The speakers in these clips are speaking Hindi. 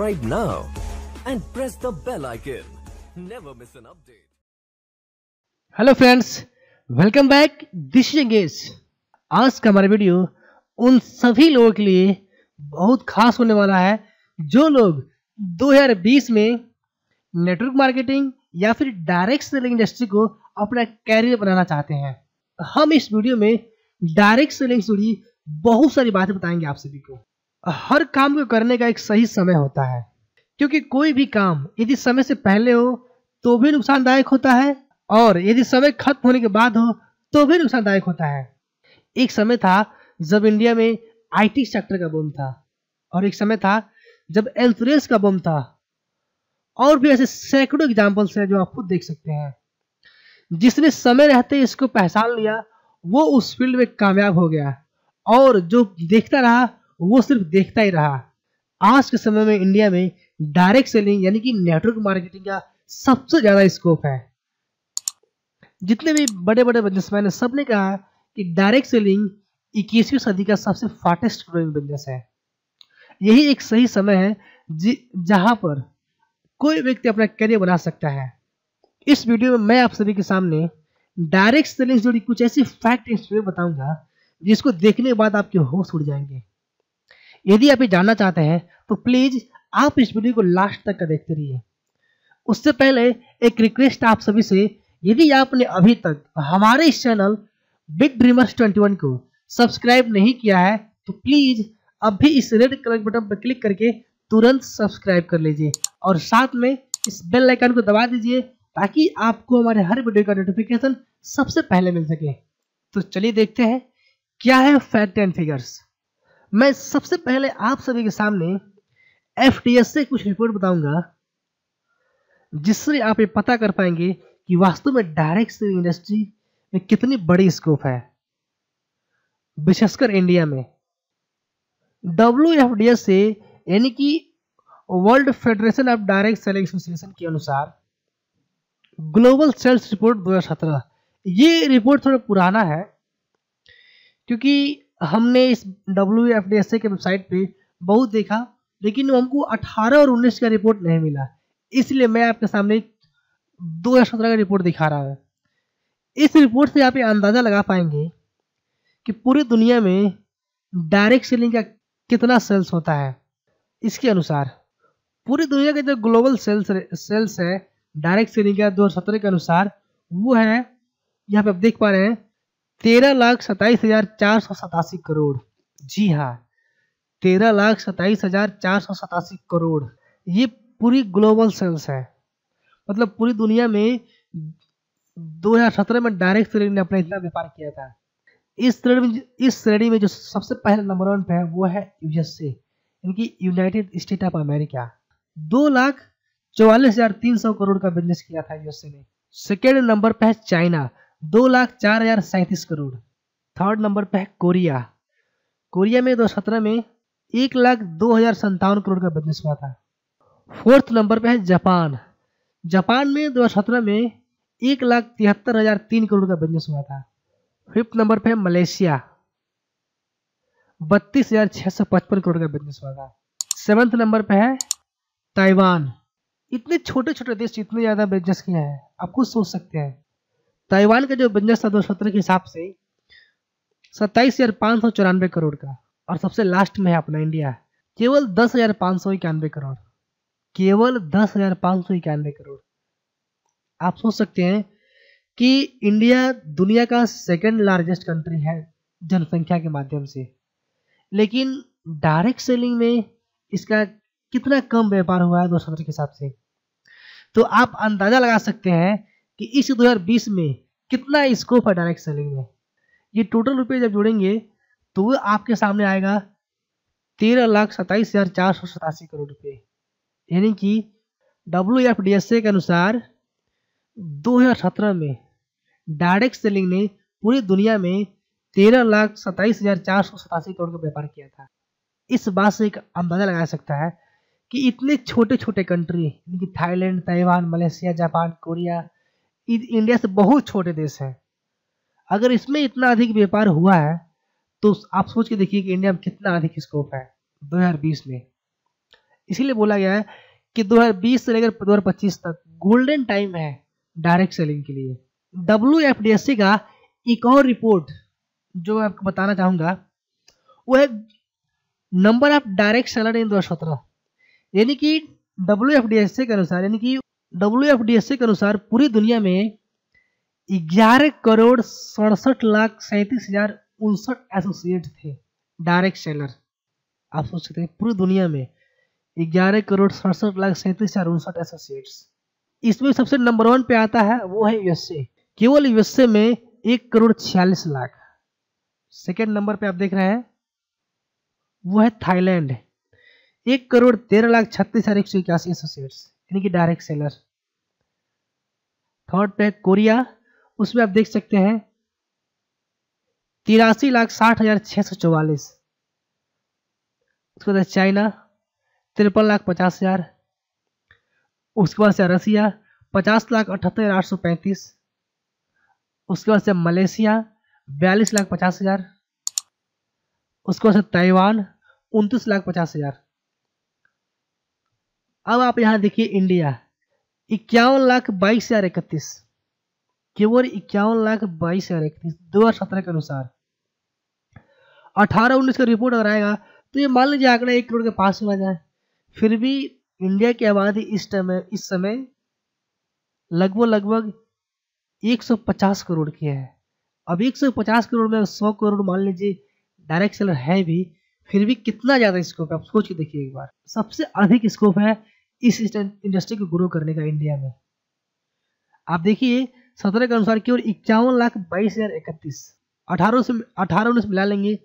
Subscribe now and press the bell icon. Never miss an update. Hello friends, welcome back. This is अंगेज। आज का हमारा वीडियो उन सभी लोगों के लिए बहुत खास होने वाला है जो लोग 2020 में नेटवर्क मार्केटिंग या फिर डायरेक्ट सेलिंग इंडस्ट्री को अपना कैरियर बनाना चाहते हैं। हम इस वीडियो में डायरेक्ट सेलिंग से जुड़ी बहुत सारी बातें बताएंगे आप सभी को। हर काम को करने का एक सही समय होता है, क्योंकि कोई भी काम यदि समय से पहले हो तो भी नुकसानदायक होता है और यदि समय खत्म होने के बाद हो तो भी नुकसानदायक होता है। एक समय था जब इंडिया में आईटी सेक्टर का बूम था और एक समय था जब इंश्योरेंस का बूम था, और भी ऐसे सैकड़ों एग्जाम्पल्स हैं जो आप खुद देख सकते हैं। जिसने समय रहते इसको पहचान लिया वो उस फील्ड में कामयाब हो गया, और जो देखता रहा वो सिर्फ देखता ही रहा। आज के समय में इंडिया में डायरेक्ट सेलिंग यानी कि नेटवर्क मार्केटिंग का सबसे ज्यादा स्कोप है। जितने भी बड़े बड़े बिजनेसमैन हैं सबने कहा कि डायरेक्ट सेलिंग 21वीं सदी का सबसे फास्टेस्ट ग्रोइंग बिजनेस है। यही एक सही समय है जहां पर कोई व्यक्ति अपना करियर बना सकता है। इस वीडियो में मैं आप सभी के सामने डायरेक्ट सेलिंग से जुड़ी कुछ ऐसी फैक्ट इंस्टोरी बताऊंगा जिसको देखने के बाद आपके होश उड़ जाएंगे। यदि आप ये जानना चाहते हैं तो प्लीज आप इस वीडियो को लास्ट तक का देखते रहिए। उससे पहले एक रिक्वेस्ट आप सभी से, यदि आपने अभी तक हमारे इस चैनल बिग ड्रीमर्स 21 को सब्सक्राइब नहीं किया है तो प्लीज अभी इस रेड कलर बटन पर क्लिक करके तुरंत सब्सक्राइब कर लीजिए और साथ में इस बेल आइकन को दबा दीजिए ताकि आपको हमारे हर वीडियो का नोटिफिकेशन सबसे पहले मिल सके। तो चलिए देखते हैं क्या है फैक्ट एंड फिगर्स। मैं सबसे पहले आप सभी के सामने FDS से कुछ रिपोर्ट बताऊंगा जिससे आप ये पता कर पाएंगे कि वास्तव में डायरेक्ट सेलिंग इंडस्ट्री में कितनी बड़ी स्कोप है, विशेषकर इंडिया में। WFDS से यानी कि world federation of direct selling association के अनुसार ग्लोबल सेल्स रिपोर्ट 2017, ये रिपोर्ट थोड़ा पुराना है क्योंकि हमने इस WFDS के वेबसाइट पे बहुत देखा, लेकिन हमको 18 और 19 का रिपोर्ट नहीं मिला, इसलिए मैं आपके सामने 2017 का रिपोर्ट दिखा रहा हूँ। इस रिपोर्ट से आप ये अंदाजा लगा पाएंगे कि पूरी दुनिया में डायरेक्ट सेलिंग का कितना सेल्स होता है। इसके अनुसार पूरी दुनिया का जो ग्लोबल सेल्स है डायरेक्ट सेलिंग का 2017 के अनुसार वो है, यहाँ पे आप देख पा रहे हैं 13,27,487 करोड़। जी हाँ, 13,27,487 करोड़ ये पूरी ग्लोबल सेल्स है। मतलब पूरी दुनिया में 2017 में डायरेक्ट सेलिंग ने अपना इतना व्यापार किया था। इस श्रेणी में जो सबसे पहले नंबर 1 पे है वो है USA यानी कि United state of America. 2,44,300 crore का बिजनेस किया था USA ने। सेकेंड नंबर पे है चाइना, 2,04,037 करोड़। थर्ड नंबर पे है कोरिया। कोरिया में 2017 में 1,02,057 करोड़ का बिजनेस हुआ था। फोर्थ नंबर पे है जापान। जापान में 2017 में 1,73,003 करोड़ का बिजनेस हुआ था। फिफ्थ नंबर पे है मलेशिया, 32,655 करोड़ का बिजनेस हुआ था। सेवंथ नंबर पे है ताइवान। इतने छोटे छोटे देश इतने ज्यादा बिजनेस किया है, आप खुद सोच सकते हैं। ताइवान का जो बिजनेस था 2017 के हिसाब से 27,594 करोड़ का। और सबसे लास्ट में है अपना इंडिया, केवल 10,591 करोड़। केवल 10,591 करोड़। आप सोच सकते हैं कि इंडिया दुनिया का सेकंड लार्जेस्ट कंट्री है जनसंख्या के माध्यम से, लेकिन डायरेक्ट सेलिंग में इसका कितना कम व्यापार हुआ है 2017 के हिसाब से। तो आप अंदाजा लगा सकते हैं कि इस 2020 में कितना स्कोप है डायरेक्ट सेलिंग में। ये टोटल रुपए जब जोड़ेंगे तो वो आपके सामने आएगा 13,27,487 करोड़ रुपए। यानी कि WFDS के अनुसार 2017 में डायरेक्ट सेलिंग ने पूरी दुनिया में 13,27,487 करोड़ का व्यापार किया था। इस बात से एक अंदाजा लगाया सकता है कि इतने छोटे छोटे कंट्री यानी कि Thailand, Taiwan, Malaysia, Japan, Korea, India से बहुत छोटे देश हैं। अगर इसमें इतना अधिक व्यापार हुआ है तो आप सोच के देखिए कि इंडिया में कितना अधिक स्कोप है 2020 में। इसीलिए बोला गया है कि 2020 से लेकर 2025 तक गोल्डन टाइम है डायरेक्ट सेलिंग के लिए। WFDSC का एक और रिपोर्ट जो मैं आपको बताना चाहूंगा वो है नंबर ऑफ डायरेक्ट सेलर इन 2017, यानी कि WFDSC के अनुसार पूरी दुनिया में 11,67,37,59 एसोसिएट थे डायरेक्ट सेलर। आप सोच सकते हैं पूरी दुनिया में 11,67,37,59 एसोसिएट्स। इसमें सबसे नंबर 1 पे आता है वो है यूएसए, केवल यूएसए में 1,46,00,000। सेकेंड नंबर पे आप देख रहे हैं वो है थाईलैंड, 1,13,36,181 एसोसिएट्स यानी कि डायरेक्ट सेलर। थर्ड पे कोरिया, उसमें आप देख सकते हैं 83,60,644। उसके बाद चाइना 53,50,000। उसके बाद से रसिया 50,78,835। उसके बाद से मलेशिया 42,50,000। उसके बाद से ताइवान 29,50,000। अब आप यहां देखिए इंडिया 51,22,031, केवल 51,22,031 2017 के अनुसार। 18-19 का रिपोर्ट अगर आएगा तो ये मान लीजिए आंकड़ा 1 करोड़ के पास चला जाए, फिर भी इंडिया की आबादी इस समय लगभग 150 करोड़ की है। अब 150 करोड़ में 100 करोड़ मान लीजिए डायरेक्ट सेलर है भी, फिर भी कितना ज्यादा स्कोप है आप सोच के देखिए एक बार। सबसे अधिक स्कोप है इस इंडस्ट्री को ग्रो करने का इंडिया में। आप देखिए 17 के अनुसार केवल 51,22,031। 18-19 मिला लेंगे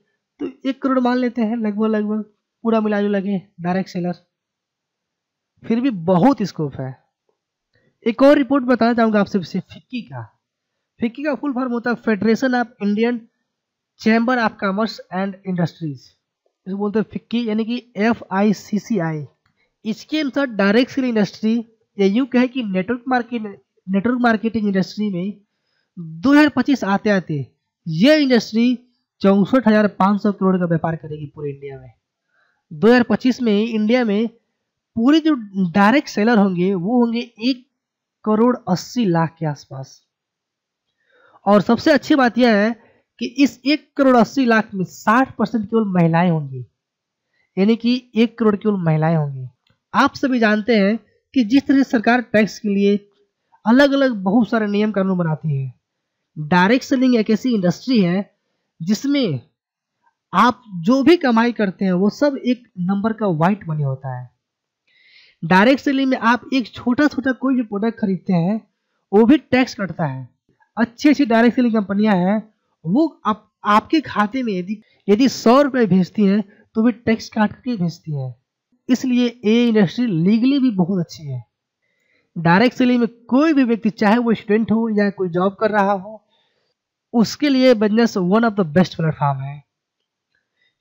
तो 1 करोड़ मान लेते हैं लगभग पूरा मिला जो लगे डायरेक्ट सेलर, फिर भी बहुत स्कोप है। एक और रिपोर्ट बताना चाहूंगा आपसे फिक्की का फुल फॉर्म होता है federation of Indian chamber of commerce and industries, इसको बोलते हैं फिक्की यानी कि FICCI। इसके अनुसार डायरेक्ट सेल इंडस्ट्री या यूं कहे कि नेटवर्क मार्केटिंग इंडस्ट्री में 2025 आते यह इंडस्ट्री 64,500 करोड़ का व्यापार करेगी पूरे इंडिया में। 2025 में इंडिया में पूरे जो डायरेक्ट सेलर होंगे वो होंगे 1,80,00,000 के आसपास। और सबसे अच्छी बात यह है कि इस 1,80,00,000 में 60% केवल महिलाएं होंगी, यानी कि 1 करोड़ केवल महिलाएं होंगी। आप सभी जानते हैं कि जिस तरह सरकार टैक्स के लिए अलग अलग बहुत सारे नियम कानून बनाती है, डायरेक्ट सेलिंग एक ऐसी इंडस्ट्री है जिसमें आप जो भी कमाई करते हैं वो सब एक नंबर का व्हाइट मनी होता है। डायरेक्ट सेलिंग में आप एक छोटा कोई भी प्रोडक्ट खरीदते हैं वो भी टैक्स कटता है। अच्छी डायरेक्ट सेलिंग कंपनियां हैं वो आपके खाते में यदि 100 रुपए भेजती हैं तो भी टैक्स काट के भेजती हैं। इसलिए ये इंडस्ट्री लीगली भी बहुत अच्छी है। डायरेक्ट सेलिंग में कोई भी व्यक्ति चाहे वो स्टूडेंट हो या कोई जॉब कर रहा हो उसके लिए business one of the best platform है,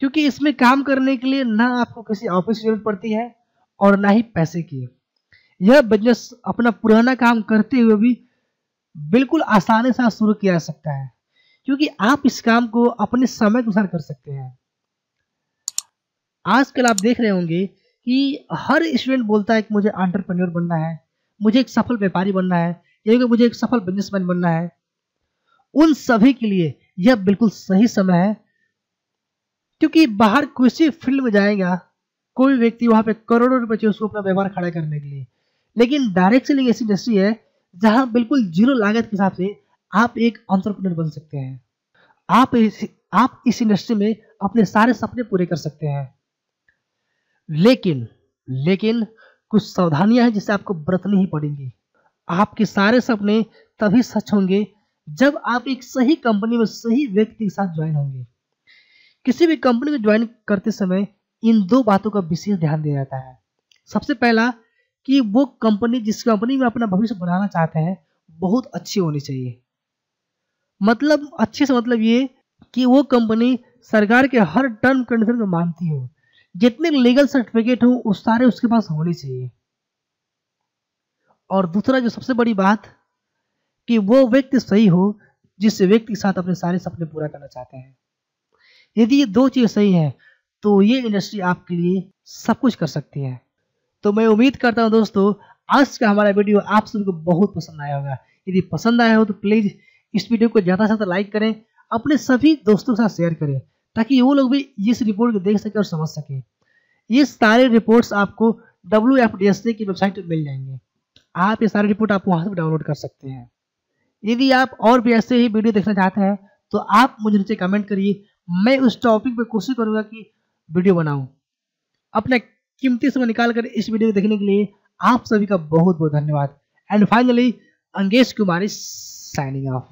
क्योंकि इसमें काम करने के लिए ना आपको किसी ऑफिस की जरूरत पड़ती है और ना ही पैसे की। यह बिजनेस अपना पुराना काम करते हुए भी बिल्कुल आसानी से शुरू किया जा सकता है, क्योंकि आप इस काम को अपने समय के अनुसार कर सकते हैं। आजकल आप देख रहे होंगे कि हर स्टूडेंट बोलता है कि मुझे एंटरप्रेन्योर बनना है, मुझे एक सफल व्यापारी बनना है, या कि मुझे एक सफल बिजनेसमैन बनना है। उन सभी के लिए यह बिल्कुल सही समय है, क्योंकि बाहर किसी फील्ड में जाएगा कोई व्यक्ति वहां पे करोड़ों रुपए चाहिए उसको अपना व्यापार खड़ा करने के लिए, लेकिन डायरेक्ट सेलिंग ऐसी इंडस्ट्री है जहां बिल्कुल जीरो लागत के हिसाब से आप एक एंटरप्रेन्योर बन सकते हैं। आप इस इंडस्ट्री में अपने सारे सपने पूरे कर सकते हैं। लेकिन कुछ सावधानियां हैं जिसे आपको बरतनी ही पड़ेंगी। आपके सारे सपने तभी सच होंगे जब आप एक सही कंपनी में सही व्यक्ति के साथ ज्वाइन होंगे। किसी भी कंपनी को ज्वाइन करते समय इन 2 बातों का विशेष ध्यान दिया जाता है। सबसे पहला कि वो कंपनी जिस कंपनी में अपना भविष्य बनाना चाहते हैं बहुत अच्छी होनी चाहिए। मतलब अच्छे से मतलब ये कि वो कंपनी सरकार के हर टर्म कंडीशन को मानती हो, जितने लीगल सर्टिफिकेट हो वो सारे उसके पास होने चाहिए। और दूसरा जो सबसे बड़ी बात कि वो व्यक्ति सही हो जिस व्यक्ति के साथ अपने सारे सपने पूरा करना चाहते हैं। यदि ये 2 चीज सही है तो ये इंडस्ट्री आपके लिए सब कुछ कर सकती है। तो मैं उम्मीद करता हूँ दोस्तों आज का हमारा वीडियो आप सभी को बहुत पसंद आया होगा। यदि पसंद आया हो तो प्लीज इस वीडियो को ज़्यादा से ज़्यादा लाइक करें, अपने सभी दोस्तों के साथ शेयर करें ताकि वो लोग भी इस रिपोर्ट को देख सके और समझ सके। ये सारे रिपोर्ट्स आपको WFDSA की वेबसाइट पर मिल जाएंगे। आप ये सारे रिपोर्ट आप वहाँ से डाउनलोड कर सकते हैं। यदि आप और भी ऐसे ही वीडियो देखना चाहते हैं तो आप मुझे नीचे कमेंट करिए, मैं उस टॉपिक पे कोशिश करूंगा कि वीडियो बनाऊं। अपना कीमती समय निकालकर इस वीडियो को देखने के लिए आप सभी का बहुत बहुत धन्यवाद। And finally Angesh Kumar is signing off.